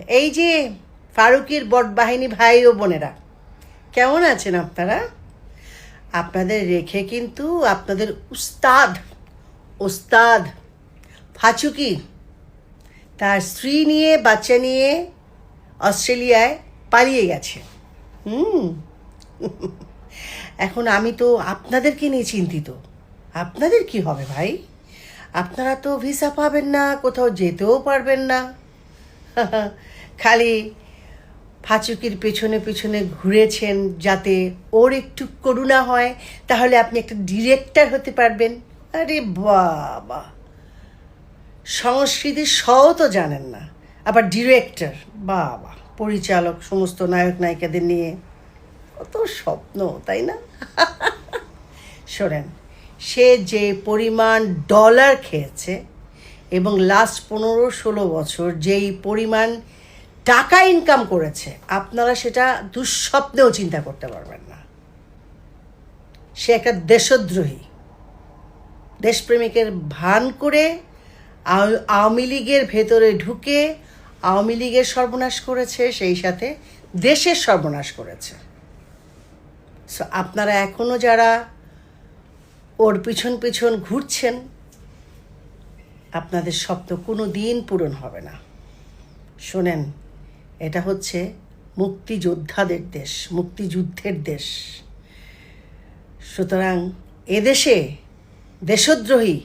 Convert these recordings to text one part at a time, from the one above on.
এই যে ফারুকের বটবাহিনী ভাই ও বোনেরা, কেমন আছেন আপনারা? আপনাদের রেখে কিন্তু আপনাদের ওস্তাদ ফাচুকি তার স্ত্রী নিয়ে বাচ্চা নিয়ে অস্ট্রেলিয়ায় পালিয়ে গেছে। এখন আমি তো আপনাদেরকে নিয়ে চিন্তিত। আপনাদের কি হবে ভাই? আপনারা তো ভিসা পাবেন না, কোথাও যেতেও পারবেন না। খালি ফাচুকির পেছনে পেছনে ঘুরেছেন যাতে ওর একটু করুণা হয়, তাহলে আপনি একটা ডিরেক্টর হতে পারবেন। আরে বাবা, সংস্কৃতির শও তো জানেন না, আবার ডিরেক্টর! বাবা, পরিচালক, সমস্ত নায়ক নায়িকাদের নিয়ে কত স্বপ্ন, তাই না? শোনেন, সে যে পরিমাণ ডলার খেয়েছে এবং লাস্ট 15-16 বছর যেই পরিমাণ টাকা ইনকাম করেছে, আপনারা সেটা দুঃস্বপ্নেও চিন্তা করতে পারবেন না। সে একটা দেশদ্রোহী, দেশপ্রেমিকের ভান করে আওয়ামী লীগের ভেতরে ঢুকে আওয়ামী লীগের সর্বনাশ করেছে, সেই সাথে দেশের সর্বনাশ করেছে। সো আপনারা এখনও যারা ওর পিছন পিছন ঘুরছেন, আপনাদের স্বপ্ন কোনো দিন পূরণ হবে না। শোনেন, এটা হচ্ছে মুক্তিযোদ্ধাদের দেশ, মুক্তিযুদ্ধের দেশ। সুতরাং এদেশে দেশদ্রোহী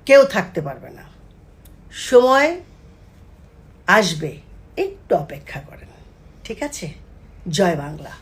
কেউ থাকতে পারবে না। সময় আসবে, একটু অপেক্ষা করেন, ঠিক আছে? জয় বাংলা।